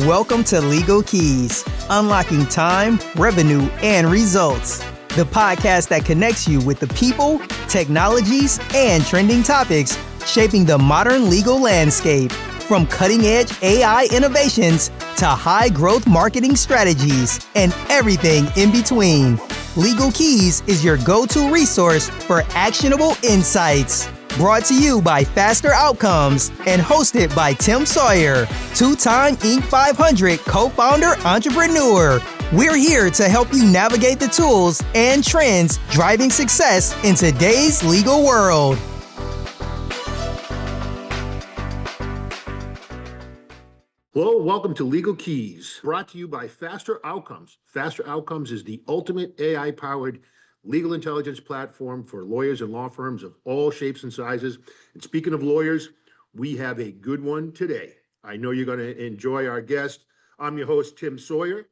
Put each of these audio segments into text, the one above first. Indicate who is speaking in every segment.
Speaker 1: Welcome to Legal Keys, unlocking time, revenue, and results. The podcast that connects you with the people, technologies, and trending topics shaping the modern legal landscape. From cutting-edge AI innovations to high-growth marketing strategies and everything in between. Legal Keys is your go-to resource for actionable insights. Brought to you by Faster Outcomes and hosted by Tim Sawyer, two-time Inc. 500 co-founder entrepreneur. We're here to help you navigate the tools and trends driving success in today's legal world.
Speaker 2: Hello, welcome to Legal Keys, brought to you by Faster Outcomes. Faster Outcomes is the ultimate AI-powered legal intelligence platform for lawyers and law firms of all shapes and sizes. And speaking of lawyers, we have a good one today. I know you're going to enjoy our guest. I'm your host, Tim Sawyer.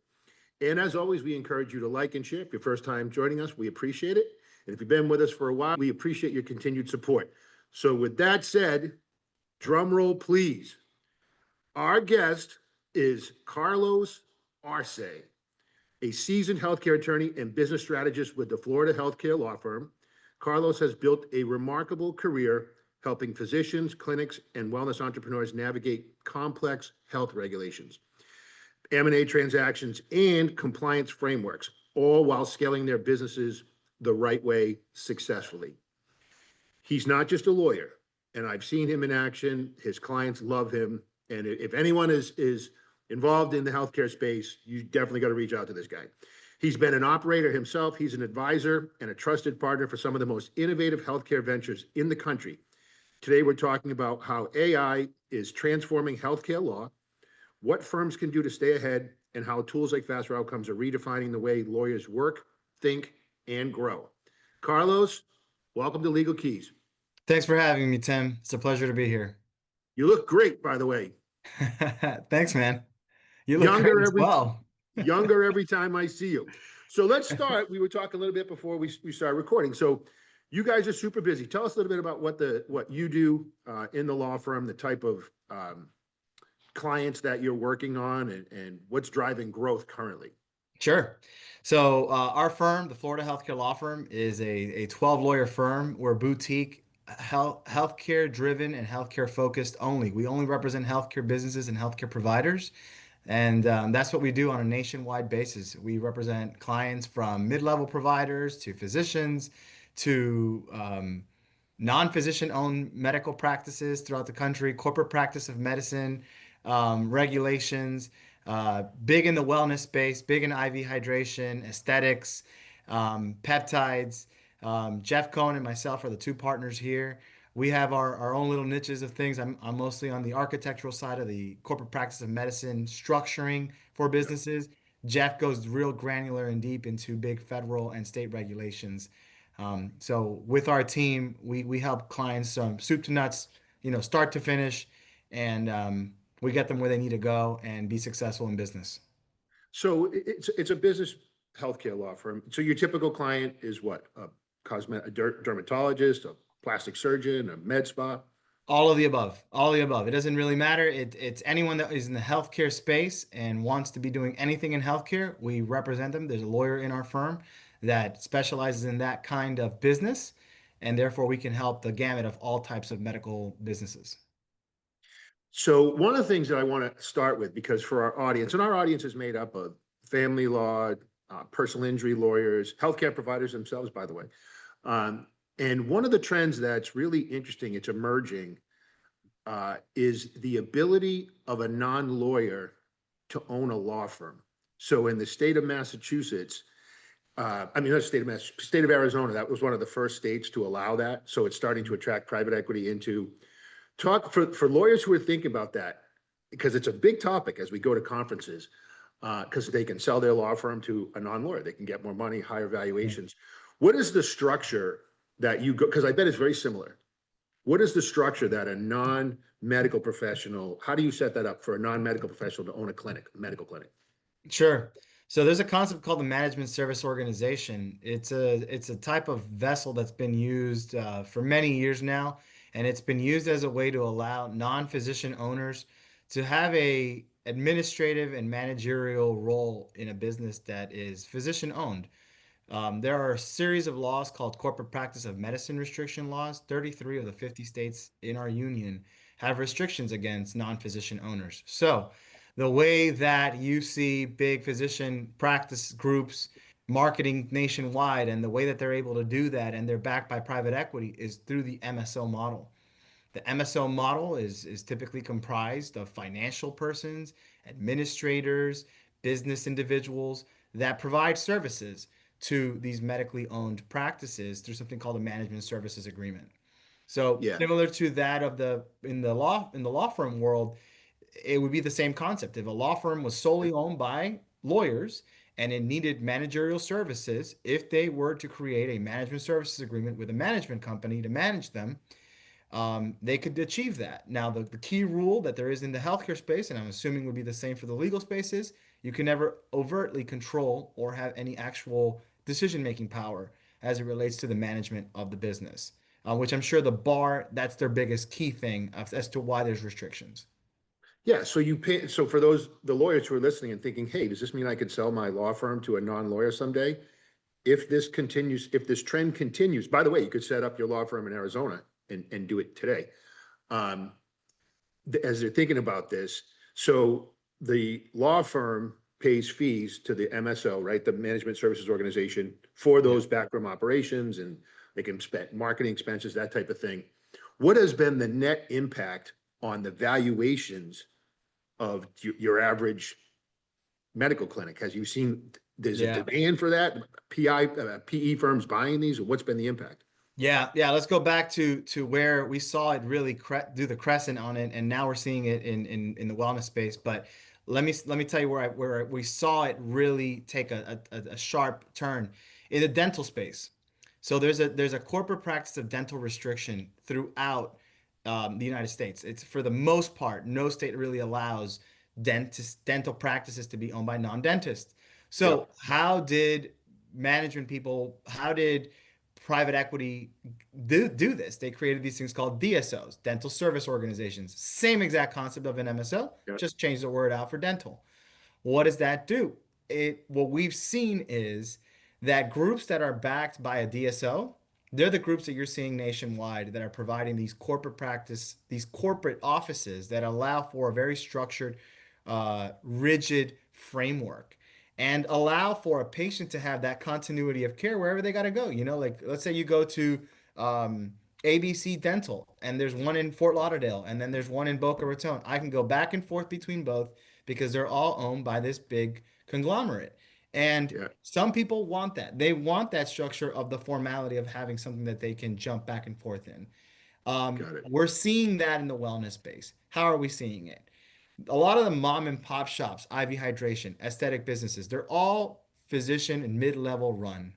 Speaker 2: And as always, we encourage you to like and share. If your first time joining us, we appreciate it. And if you've been with us for a while, we appreciate your continued support. So with that said, drum roll, please. Our guest is Carlos Arce, a seasoned healthcare attorney and business strategist with the Florida healthcare law firm. Carlos has built a remarkable career helping physicians, clinics, and wellness entrepreneurs navigate complex health regulations, M&A transactions, and compliance frameworks, all while scaling their businesses the right way successfully. He's not just a lawyer, and I've seen him in action. His clients love him. And if anyone is involved in the healthcare space, you definitely got to reach out to this guy. He's been an operator himself. He's an advisor and a trusted partner for some of the most innovative healthcare ventures in the country. Today, we're talking about how AI is transforming healthcare law, what firms can do to stay ahead, and how tools like Faster Outcomes are redefining the way lawyers work, think, and grow. Carlos, welcome to Legal Keys.
Speaker 3: Thanks for having me, Tim. It's a pleasure to be here.
Speaker 2: You look great, by the way.
Speaker 3: Thanks, man. You look great as well.
Speaker 2: Younger every time I see you. So let's start. We were talking a little bit before we started recording. So you guys are super busy. Tell us a little bit about what you do in the law firm, the type of clients that you're working on, and what's driving growth currently.
Speaker 3: Sure. So our firm, the Florida Healthcare Law Firm, is a 12-lawyer firm. We're boutique, healthcare driven and healthcare focused only. We only represent healthcare businesses and healthcare providers. And that's what we do on a nationwide basis. We represent clients from mid-level providers to physicians to non-physician owned medical practices throughout the country, corporate practice of medicine, regulations, big in the wellness space, big in IV hydration, aesthetics, peptides. Jeff Cohen and myself are the two partners here. We have our own little niches of things. I'm mostly on the architectural side of the corporate practice of medicine, structuring for businesses. Jeff goes real granular and deep into big federal and state regulations. So with our team, we help clients soup to nuts, start to finish, and we get them where they need to go and be successful in business.
Speaker 2: So it's a business healthcare law firm. So your typical client is what? A dermatologist, a plastic surgeon, a med spa?
Speaker 3: All of the above. All of the above. It doesn't really matter. It's anyone that is in the healthcare space and wants to be doing anything in healthcare. We represent them. There's a lawyer in our firm that specializes in that kind of business, and therefore we can help the gamut of all types of medical businesses.
Speaker 2: So one of the things that I want to start with, because for our audience, and our audience is made up of family law, personal injury lawyers, healthcare providers themselves, by the way. And one of the trends that's really interesting, it's emerging, is the ability of a non-lawyer to own a law firm. So in the state of Massachusetts, not state of Arizona, that was one of the first states to allow that. So it's starting to attract private equity into talk for lawyers who are thinking about that, because it's a big topic as we go to conferences, because they can sell their law firm to a non-lawyer. They can get more money, higher valuations. What is the structure that you go, because I bet it's very similar. What is the structure that a non-medical professional, how do you set that up for a non-medical professional to own a medical clinic?
Speaker 3: Sure. So there's a concept called the management service organization. It's a type of vessel that's been used for many years now, and it's been used as a way to allow non-physician owners to have a administrative and managerial role in a business that is physician owned. There are a series of laws called corporate practice of medicine restriction laws. 33 of the 50 states in our union have restrictions against non-physician owners. So the way that you see big physician practice groups marketing nationwide and the way that they're able to do that and they're backed by private equity is through the MSO model. The MSO model is typically comprised of financial persons, administrators, business individuals that provide services to these medically owned practices through something called a management services agreement. So
Speaker 2: Yeah.
Speaker 3: similar to that of the in the law firm world, it would be the same concept. If a law firm was solely owned by lawyers and it needed managerial services, if they were to create a management services agreement with a management company to manage them, they could achieve that. Now, the key rule that there is in the healthcare space, and I'm assuming would be the same for the legal spaces, you can never overtly control or have any actual decision-making power as it relates to the management of the business, which I'm sure the bar, that's their biggest key thing as to why there's restrictions.
Speaker 2: Yeah, so you pay, so for those, the lawyers who are listening and thinking, hey, does this mean I could sell my law firm to a non-lawyer someday? If this continues, if this trend continues, by the way, you could set up your law firm in Arizona and do it today. Um, as they're thinking about this, so the law firm pays fees to the MSO, right? The management services organization for those backroom operations, and they can spend marketing expenses, that type of thing. What has been the net impact on the valuations of your average medical clinic? Has you seen there's a
Speaker 3: Yeah.
Speaker 2: demand for that? PE firms buying these, or what's been the impact?
Speaker 3: Yeah. Let's go back to where we saw it really do the crescent on it, and now we're seeing it in the wellness space. But let me tell you where we saw it really take a sharp turn in the dental space. So there's a corporate practice of dental restriction throughout the United States. It's for the most part, no state really allows dental practices to be owned by non-dentists.
Speaker 2: Yep,
Speaker 3: So how did management people, how did private equity do this? They created these things called DSOs, dental service organizations. Same exact concept of an MSO,
Speaker 2: yep,
Speaker 3: just change the word out for dental. What does that do? What we've seen is that groups that are backed by a DSO, they're the groups that you're seeing nationwide that are providing these corporate practice, these corporate offices that allow for a very structured, rigid framework and allow for a patient to have that continuity of care wherever they got to go. Like let's say you go to ABC Dental and there's one in Fort Lauderdale and then there's one in Boca Raton. I can go back and forth between both because they're all owned by this big conglomerate. And
Speaker 2: yeah,
Speaker 3: some people want that. They want that structure of the formality of having something that they can jump back and forth in.
Speaker 2: got it.
Speaker 3: We're seeing that in the wellness space. How are we seeing it? A lot of the mom and pop shops, IV hydration, aesthetic businesses, they're all physician and mid-level run.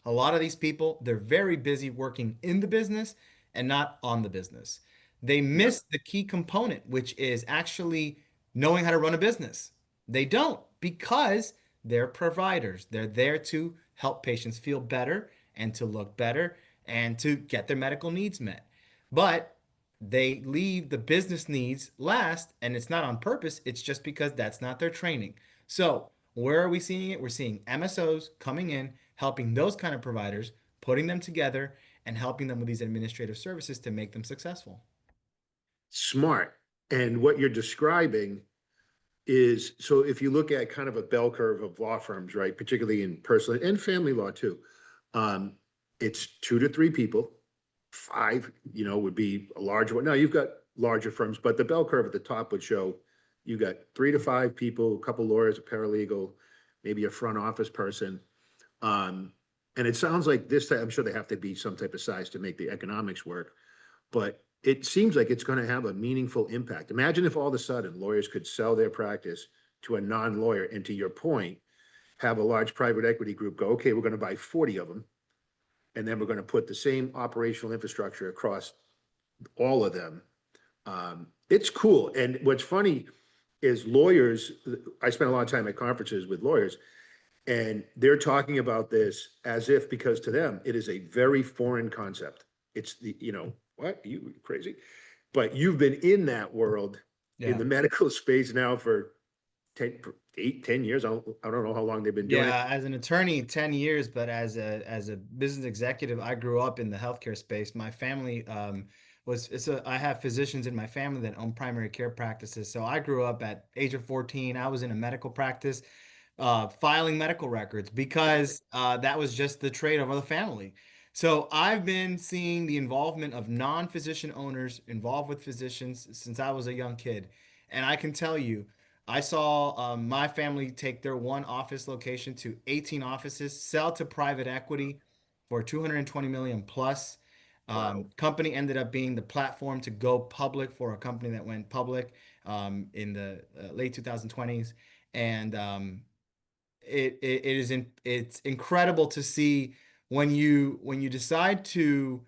Speaker 3: A lot of these people, they're very busy working in the business and not on the business. They
Speaker 2: Yep,
Speaker 3: miss the key component, which is actually knowing how to run a business. They don't because they're providers. They're there to help patients feel better and to look better and to get their medical needs met. But they leave the business needs last, and it's not on purpose. It's just because that's not their training. So, where are we seeing it? We're seeing MSOs coming in, helping those kind of providers, putting them together, and helping them with these administrative services to make them successful.
Speaker 2: smart. And what you're describing is, so if you look at kind of a bell curve of law firms, right, particularly in personal and family law too, um, it's 2 to 3 people. 5, would be a larger one. Now you've got larger firms, but the bell curve at the top would show you got 3 to 5 people, a couple lawyers, a paralegal, maybe a front office person. Um, and it sounds like this, I'm sure they have to be some type of size to make the economics work, but it seems like it's going to have a meaningful impact. Imagine if all of a sudden lawyers could sell their practice to a non-lawyer, and to your point, have a large private equity group go, okay, we're going to buy 40 of them, and then we're going to put the same operational infrastructure across all of them. It's cool. And what's funny is lawyers, I spent a lot of time at conferences with lawyers, and they're talking about this as if, because to them, it is a very foreign concept. It's what? You crazy? But you've been in that world in
Speaker 3: Yeah.
Speaker 2: the medical space now for 10, 8, 10 years. I don't know how long they've been doing it.
Speaker 3: Yeah, as an attorney, 10 years, but as a business executive, I grew up in the healthcare space. My family I have physicians in my family that own primary care practices. So I grew up at age of 14. I was in a medical practice, filing medical records because that was just the trade of the family. So I've been seeing the involvement of non-physician owners involved with physicians since I was a young kid. And I can tell you, I saw my family take their one office location to 18 offices, sell to private equity for 220 million plus.
Speaker 2: Wow.
Speaker 3: Company ended up being the platform to go public for a company that went public in the late 2020s. And it's incredible to see when you decide to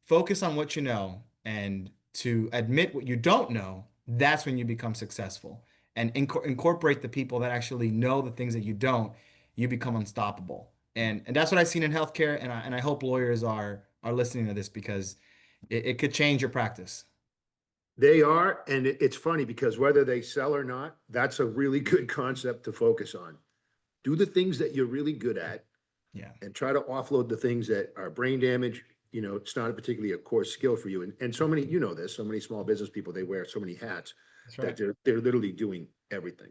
Speaker 3: focus on what you know and to admit what you don't know, that's when you become successful. And incorporate the people that actually know the things that you don't, you become unstoppable. And that's what I've seen in healthcare, and I hope lawyers are listening to this because it could change your practice.
Speaker 2: They are, and it's funny because whether they sell or not, that's a really good concept to focus on. Do the things that you're really good at
Speaker 3: Yeah,
Speaker 2: and try to offload the things that are brain damage. It's not particularly a core skill for you. And so many, this, so many small business people, they wear so many hats
Speaker 3: that's
Speaker 2: that
Speaker 3: right.
Speaker 2: they're literally doing everything.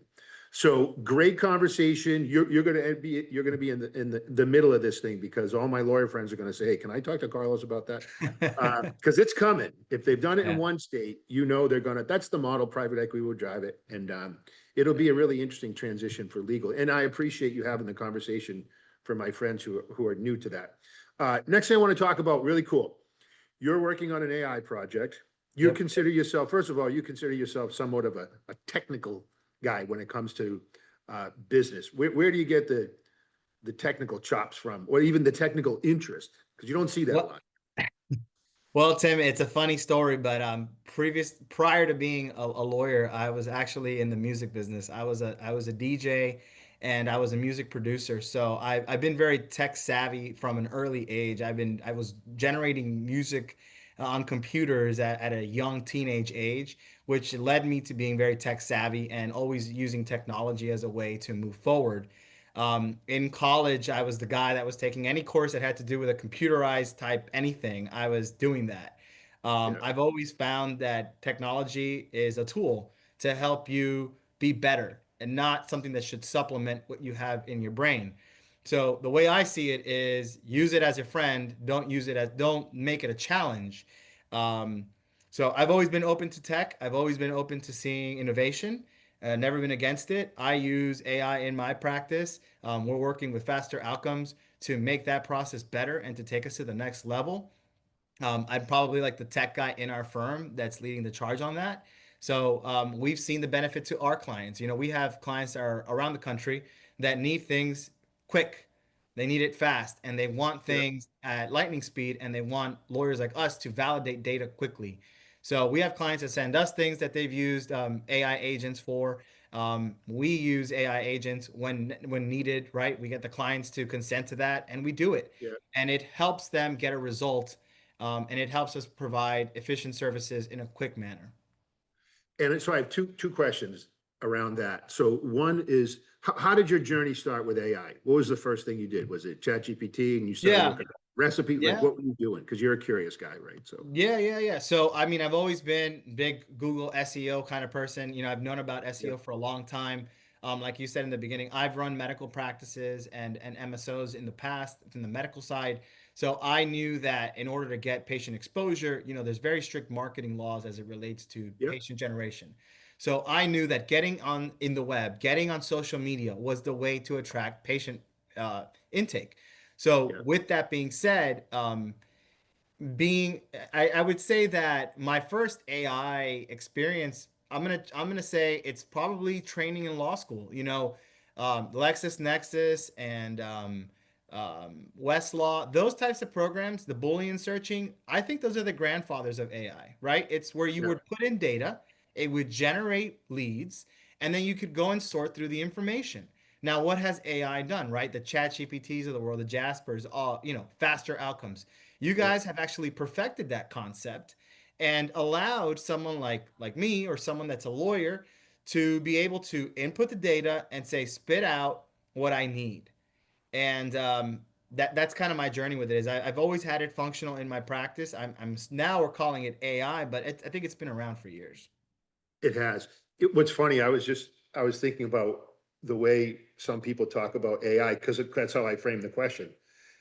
Speaker 2: So great conversation. You're gonna be in the middle of this thing because all my lawyer friends are gonna say, hey, can I talk to Carlos about that? Because it's coming. If they've done it in
Speaker 3: Yeah.
Speaker 2: one state, that's the model. Private equity will drive it, and it'll be a really interesting transition for legal. And I appreciate you having the conversation for my friends who are new to that. Next thing I want to talk about, really cool. You're working on an AI project.
Speaker 3: Yep.
Speaker 2: First of all, you consider yourself somewhat of a technical guy when it comes to business. Where do you get the technical chops from, or even the technical interest? Because you don't see that a
Speaker 3: Well,
Speaker 2: lot.
Speaker 3: Well, Tim, it's a funny story, but prior to being a lawyer, I was actually in the music business. I was a DJ and I was a music producer. So I've been very tech savvy from an early age. I was generating music on computers at a young teenage age, which led me to being very tech savvy and always using technology as a way to move forward. In college, I was the guy that was taking any course that had to do with a computerized type anything. I was doing that.
Speaker 2: Yeah,
Speaker 3: I've always found that technology is a tool to help you be better and not something that should supplement what you have in your brain. So the way I see it is use it as a friend. Don't make it a challenge. Um, so I've always been open to tech. I've always been open to seeing innovation. Never been against it. I use AI in my practice. We're working with faster outcomes to make that process better and to take us to the next level. I'm probably like the tech guy in our firm that's leading the charge on that. So we've seen the benefit to our clients. We have clients that are around the country that need things quick. They need it fast and they want
Speaker 2: yeah,
Speaker 3: things at lightning speed and they want lawyers like us to validate data quickly. So we have clients that send us things that they've used AI agents for. We use AI agents when needed, right? We get the clients to consent to that and we do it.
Speaker 2: yeah.
Speaker 3: And it helps them get a result and it helps us provide efficient services in a quick manner.
Speaker 2: And so I have two questions around that. So one is, how did your journey start with AI? What was the first thing you did? Was it ChatGPT and you started
Speaker 3: Yeah,
Speaker 2: looking at recipes? Like,
Speaker 3: yeah,
Speaker 2: what were you doing? Because you're a curious guy, right? So
Speaker 3: yeah. So, I mean, I've always been big Google SEO kind of person. I've known about
Speaker 2: yeah,
Speaker 3: SEO for a long time. Like you said in the beginning, I've run medical practices and MSOs in the past from the medical side. So I knew that in order to get patient exposure, there's very strict marketing laws as it relates to
Speaker 2: yeah,
Speaker 3: patient generation. So I knew that getting on in the web, getting on social media was the way to attract patient intake. So
Speaker 2: yeah,
Speaker 3: with that being said, being I would say that my first AI experience, I'm gonna say it's probably training in law school. LexisNexis and Westlaw, those types of programs, the Boolean searching, I think those are the grandfathers of AI, right? It's where you
Speaker 2: yeah,
Speaker 3: would put in data, it would generate leads, and then you could go and sort through the information. Now, what has AI done, right? The Chat GPTs of the world, the Jaspers, all, faster outcomes. You
Speaker 2: yeah.
Speaker 3: guys have actually perfected that concept. and allowed someone like me or someone that's a lawyer to be able to input the data and say, spit out what I need. And that's kind of my journey with it. I've always had it functional in my practice. I'm now we're calling it AI, but I think it's been around for years.
Speaker 2: It has. What's funny, I was thinking about the way some people talk about AI, because that's how I frame the question.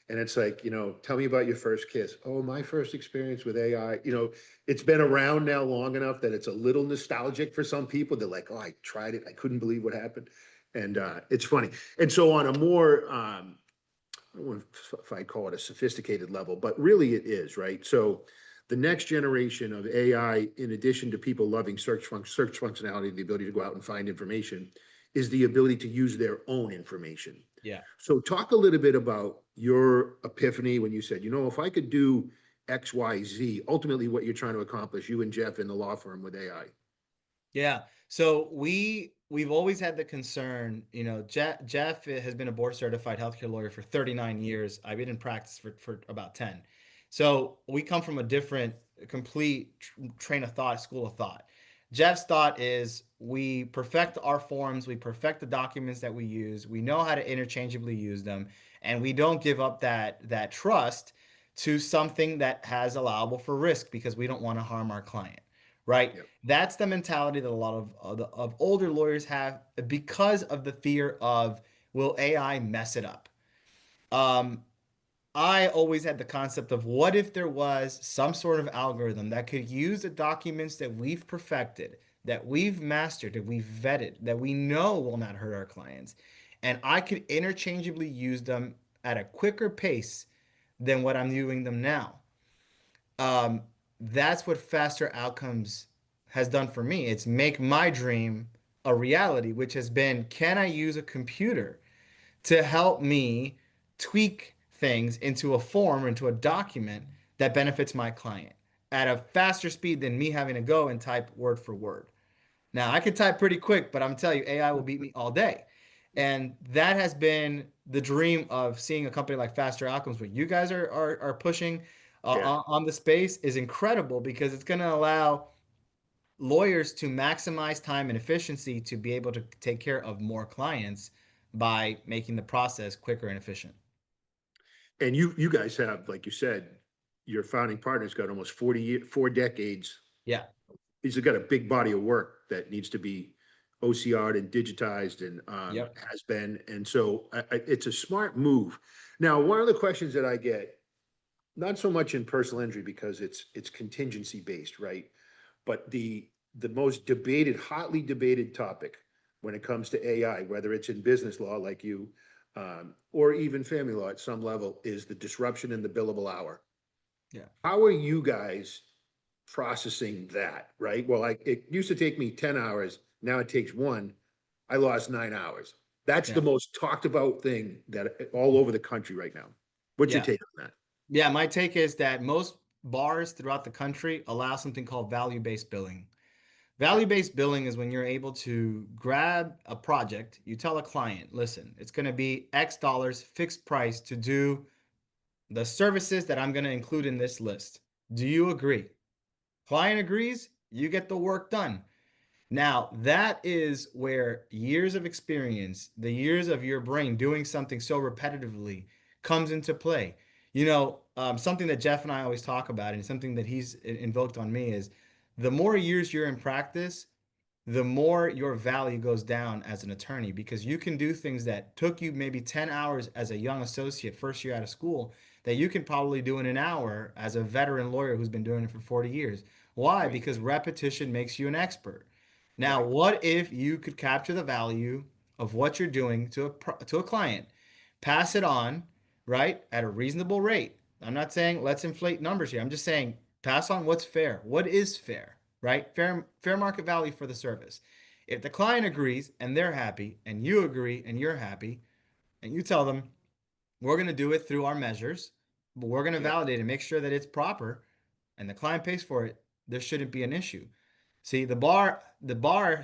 Speaker 2: And it's like, tell me about your first kiss. Oh, my first experience with AI. It's been around now long enough that it's a little nostalgic for some people. They're like, oh, I tried it. I couldn't believe what happened. And it's funny. And so on a more, I don't know if I call it a sophisticated level, but really it is, right? So the next generation of AI, in addition to people loving search functionality, the ability to go out and find information, is the ability to use their own information.
Speaker 3: Yeah.
Speaker 2: So talk a little bit about your epiphany when you said, if I could do X, Y, Z, ultimately what you're trying to accomplish, you and Jeff in the law firm with AI.
Speaker 3: Yeah. So we've always had the concern, Jeff has been a board certified healthcare lawyer for 39 years. I've been in practice for about 10. So we come from a different, complete train of thought, school of thought. Jeff's thought is we perfect our forms, we perfect the documents that we use, we know how to interchangeably use them, and we don't give up that trust to something that has allowable for risk because we don't want to harm our client, right?
Speaker 2: Yep.
Speaker 3: That's the mentality that a lot of older lawyers have because of the fear of, will AI mess it up? Um, I always had the concept of, what if there was some sort of algorithm that could use the documents that we've perfected, that we've mastered, that we've vetted, that we know will not hurt our clients, and I could interchangeably use them at a quicker pace than what I'm doing them now. um, that's what faster outcomes has done for me. It's make my dream a reality, which has been, can I use a computer to help me tweak things into a form, into a document that benefits my client at a faster speed than me having to go and type word for word. Now, I can type pretty quick, but I'm telling you, AI will beat me all day. And that has been the dream of seeing a company like Faster Outcomes, what you guys are pushing
Speaker 2: Yeah.
Speaker 3: on the space, is incredible because it's going to allow lawyers to maximize time and efficiency to be able to take care of more clients by making the process quicker and efficient.
Speaker 2: And you guys have, like you said, your founding partner's got almost 4 decades.
Speaker 3: Yeah.
Speaker 2: He's got a big body of work that needs to be OCR'd and digitized and
Speaker 3: Yep.
Speaker 2: has been. And so it's a smart move. Now, one of the questions that I get, not so much in personal injury because it's contingency based, right? But the most debated, hotly debated topic when it comes to AI, whether it's in business law like you, or even family law at some level, is the disruption in the billable hour.
Speaker 3: Yeah.
Speaker 2: How are you guys processing that, right? Well, it used to take me 10 hours. Now it takes one. I lost 9 hours. That's the
Speaker 3: Yeah.
Speaker 2: most talked about thing that all over the country right now. What's your
Speaker 3: Yeah.
Speaker 2: take on that?
Speaker 3: Yeah. My take is that most bars throughout the country allow something called value-based billing.
Speaker 2: Yeah.
Speaker 3: Value-based billing is when you're able to grab a project, you tell a client, listen, it's going to be X dollars fixed price to do the services that I'm going to include in this list. Do you agree? Client agrees, you get the work done. Now, that is where years of experience, the years of your brain doing something so repetitively comes into play. Something that Jeff and I always talk about, and something that he's invoked on me, is the more years you're in practice, the more your value goes down as an attorney because you can do things that took you maybe 10 hours as a young associate, first year out of school, that you can probably do in an hour as a veteran lawyer who's been doing it for 40 years. Why?
Speaker 2: Right.
Speaker 3: Because repetition makes you an expert. Now,
Speaker 2: Right.
Speaker 3: what if you could capture the value of what you're doing to a client, pass it on, right, at a reasonable rate? I'm not saying let's inflate numbers here. I'm just saying pass on what's fair. What is fair, right? Fair market value for the service. If the client agrees and they're happy, and you agree and you're happy, and you tell them we're going to do it through our measures, but we're going to
Speaker 2: Yep.
Speaker 3: validate and make sure that it's proper, and the client pays for it, there shouldn't be an issue. See, the bar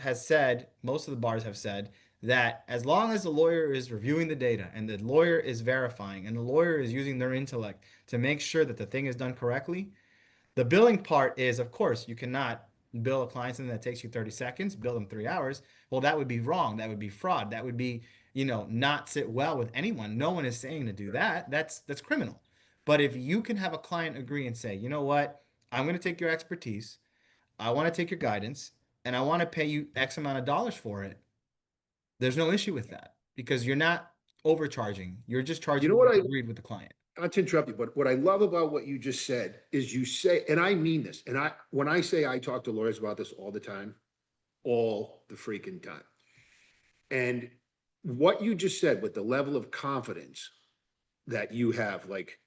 Speaker 3: has said, most of the bars have said that as long as the lawyer is reviewing the data and the lawyer is verifying and the lawyer is using their intellect to make sure that the thing is done correctly, The billing part is, of course, you cannot bill a client something that takes you 30 seconds, bill them 3 hours. Well, that would be wrong. That would be fraud. That would be, not sit well with anyone. No one is saying to do that. That's criminal. But if you can have a client agree and say, you know what, I'm going to take your expertise, I want to take your guidance, and I want to pay you X amount of dollars for it, there's no issue with that because you're not overcharging. You're just
Speaker 2: You
Speaker 3: charging
Speaker 2: know
Speaker 3: what
Speaker 2: what
Speaker 3: you agreed with the client.
Speaker 2: not to interrupt you, but what I love about what you just said is you say, and I mean this, and when I say I talk to lawyers about this all the time, all the freaking time. And what you just said with the level of confidence that you have, like,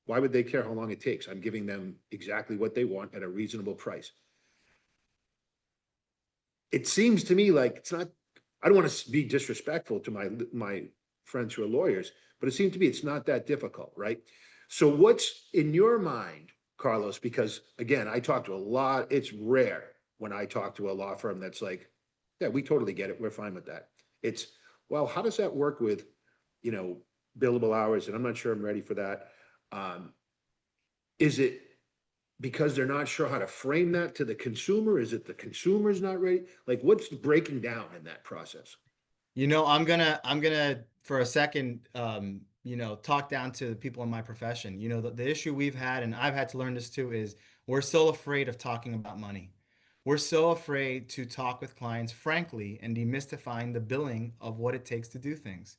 Speaker 2: why would they care how long it takes? I'm giving them exactly what they want at a reasonable price. It seems to me like it's not, I don't want to be disrespectful to my friends who are lawyers, but it seems to me it's not that difficult, right? So what's in your mind, Carlos? Because again, I talk to a lot, it's rare when I talk to a law firm that's like, yeah, we totally get it. We're fine with that. It's, well, how does that work with, you know, billable hours? And I'm not sure I'm ready for that. Is it because they're not sure how to frame that to the consumer? Is it the consumer's not ready? Like, what's breaking down in that process?
Speaker 3: I'm gonna for a second, talk down to the people in my profession. The issue we've had, and I've had to learn this too, is we're so afraid of talking about money. We're so afraid to talk with clients frankly and demystifying the billing of what it takes to do things.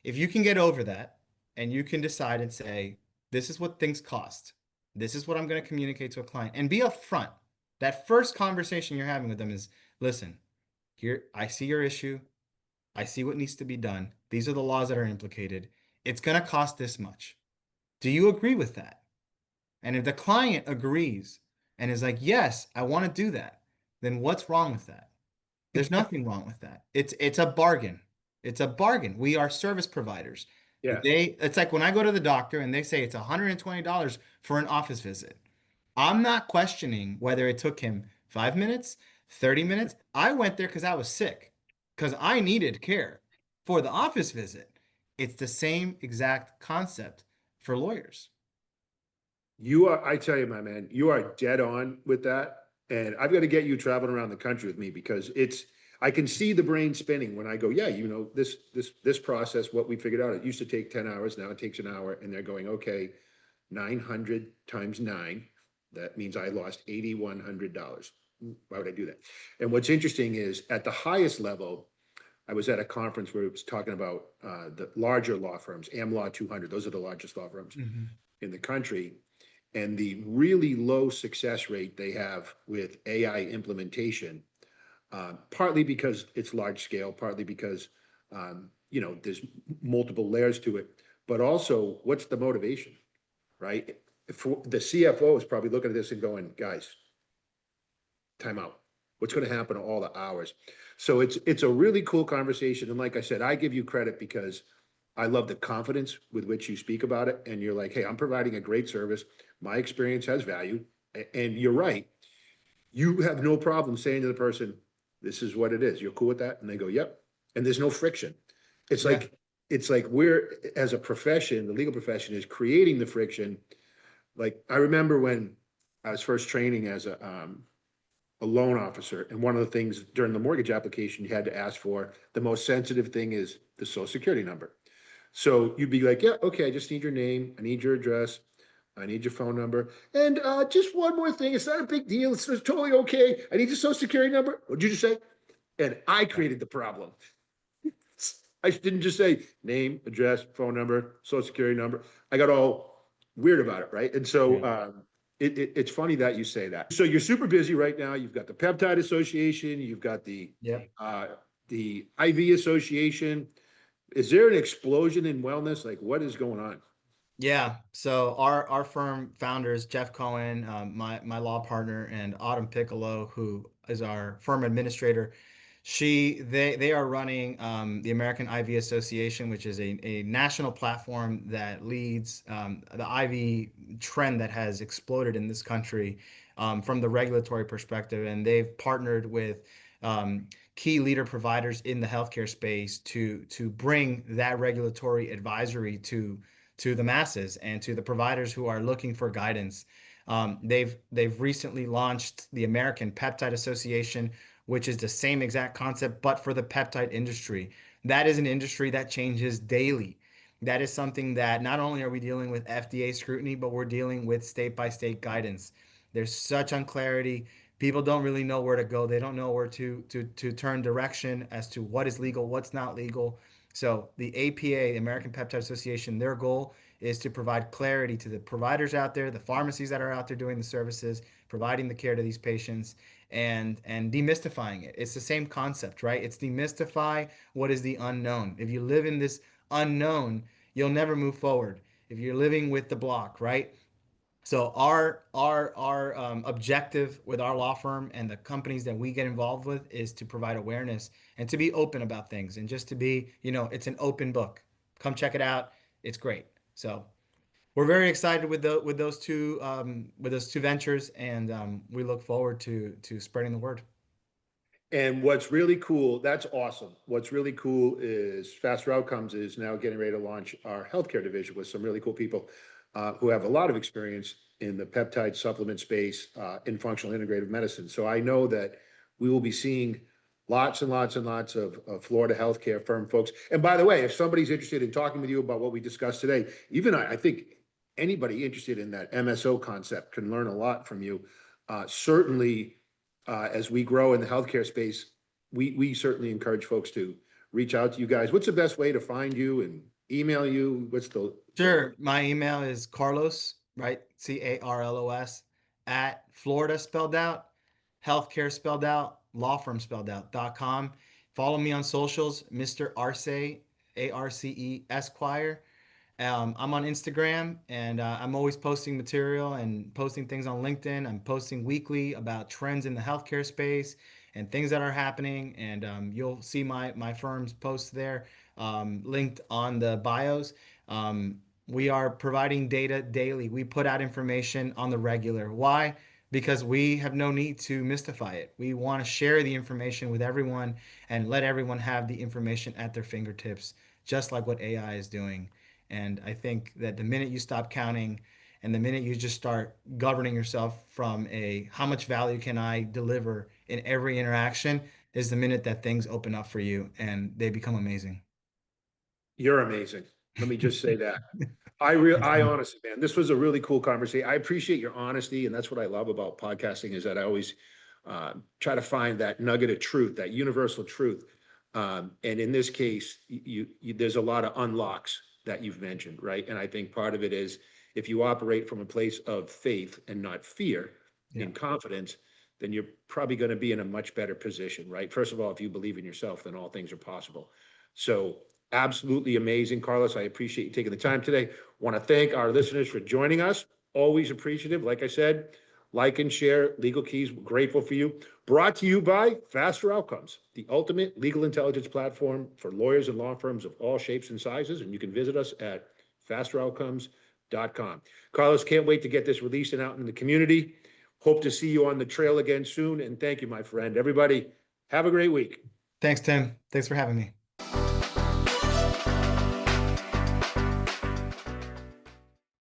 Speaker 3: If you can get over that and you can decide and say, this is what things cost, this is what I'm going to communicate to a client, and be upfront. That first conversation you're having with them is, listen, here, I see your issue. I see what needs to be done. These are the laws that are implicated. It's going to cost this much. Do you agree with that? And if the client agrees and is like, yes, I want to do that, then what's wrong with that? There's nothing wrong with that. It's a bargain. It's a bargain. We are service providers.
Speaker 2: Yeah.
Speaker 3: It's like when I go to the doctor and they say it's $120 for an office visit. I'm not questioning whether it took him 5 minutes, 30 minutes. I went there because I was sick, because I needed care for the office visit. It's the same exact concept for lawyers.
Speaker 2: I tell you, my man, you are dead on with that. And I've got to get you traveling around the country with me because I can see the brain spinning when I go, yeah, this process, what we figured out, it used to take 10 hours. Now it takes an hour. And they're going, okay, 900 times nine. That means I lost $8,100. Why would I do that? And what's interesting is at the highest level, I was at a conference where it was talking about the larger law firms, AmLaw 200. Those are the largest law firms in the country, and the really low success rate they have with AI implementation, partly because it's large scale, partly because there's multiple layers to it, but also what's the motivation, right? For the CFO is probably looking at this and going, guys, time out. What's going to happen to all the hours? So it's a really cool conversation. And like I said, I give you credit because I love the confidence with which you speak about it. And you're like, hey, I'm providing a great service. My experience has value. And you're right. You have no problem saying to the person, this is what it is. You're cool with that? And they go, yep. And there's no friction. It's
Speaker 3: Yeah.
Speaker 2: like, it's like we're, as a profession, the legal profession is creating the friction. Like I remember when I was first training as a loan officer. And one of the things during the mortgage application you had to ask for, the most sensitive thing is the social security number. So you'd be like, yeah, okay, I just need your name, I need your address, I need your phone number. And just one more thing, it's not a big deal, it's totally okay. I need your social security number. What'd you just say? And I created the problem. I didn't just say name, address, phone number, social security number. I got all weird about it, right? And so it's funny that you say that. So you're super busy right now. You've got the Peptide Association, you've got
Speaker 3: Yep.
Speaker 2: the IV Association. Is there an explosion in wellness? Like, what is going on?
Speaker 3: Yeah. So our firm founders, Jeff Cohen, my law partner, and Autumn Piccolo, who is our firm administrator, they are running the American IV Association, which is a national platform that leads the IV trend that has exploded in this country from the regulatory perspective, and they've partnered with key leader providers in the healthcare space to bring that regulatory advisory to the masses and to the providers who are looking for guidance. They've recently launched the American Peptide Association, which is the same exact concept, but for the peptide industry. That is an industry that changes daily. That is something that not only are we dealing with FDA scrutiny, but we're dealing with state by state guidance. There's such unclarity. People don't really know where to go. They don't know where to turn direction as to what is legal, what's not legal. So the APA, the American Peptide Association, their goal is to provide clarity to the providers out there, the pharmacies that are out there doing the services, providing the care to these patients, and demystifying it. It's the same concept, right? It's demystify what is the unknown. If you live in this unknown, you'll never move forward. If you're living with the block, right? So our objective with our law firm and the companies that we get involved with is to provide awareness and to be open about things and just to be, it's an open book. Come check it out. It's great. So we're very excited with those two ventures, and we look forward to spreading the word.
Speaker 2: And what's really cool, that's awesome. What's really cool is Faster Outcomes is now getting ready to launch our healthcare division with some really cool people who have a lot of experience in the peptide supplement space in functional integrative medicine. So I know that we will be seeing lots and lots and lots of Florida healthcare firm folks. And by the way, if somebody's interested in talking with you about what we discussed today, even I think anybody interested in that MSO concept can learn a lot from you. Certainly, as we grow in the healthcare space, we certainly encourage folks to reach out to you guys. What's the best way to find you and email you? What's the
Speaker 3: Sure. My email is Carlos, right? CARLOS at Florida spelled out, healthcare spelled out, law firm spelled out.com. Follow me on socials, Mr. Arce, ARCE Esquire. I'm on Instagram, and I'm always posting material and posting things on LinkedIn. I'm posting weekly about trends in the healthcare space and things that are happening. And you'll see my firm's posts there linked on the bios. We are providing data daily. We put out information on the regular. Why? Because we have no need to mystify it. We want to share the information with everyone and let everyone have the information at their fingertips, just like what AI is doing. And I think that the minute you stop counting and the minute you just start governing yourself from a how much value can I deliver in every interaction is the minute that things open up for you and they become amazing.
Speaker 2: You're amazing. Let me just say that.
Speaker 3: Thanks,
Speaker 2: I
Speaker 3: Tim.
Speaker 2: honestly, man, this was a really cool conversation. I appreciate your honesty, and that's what I love about podcasting is that I always try to find that nugget of truth, that universal truth. And in this case, there's a lot of unlocks that you've mentioned, right? And I think part of it is if you operate from a place of faith and not fear,
Speaker 3: Yeah.
Speaker 2: in confidence, then you're probably going to be in a much better position, right? First of all, if you believe in yourself, then all things are possible. So absolutely amazing, Carlos. I appreciate you taking the time today. Want to thank our listeners for joining us. Always appreciative. Like I said, like and share Legal Keys. We're grateful for you. Brought to you by Faster Outcomes, the ultimate legal intelligence platform for lawyers and law firms of all shapes and sizes. And you can visit us at fasteroutcomes.com. Carlos, can't wait to get this released and out in the community. Hope to see you on the trail again soon. And thank you, my friend. Everybody, have a great week.
Speaker 3: Thanks, Tim. Thanks for having me.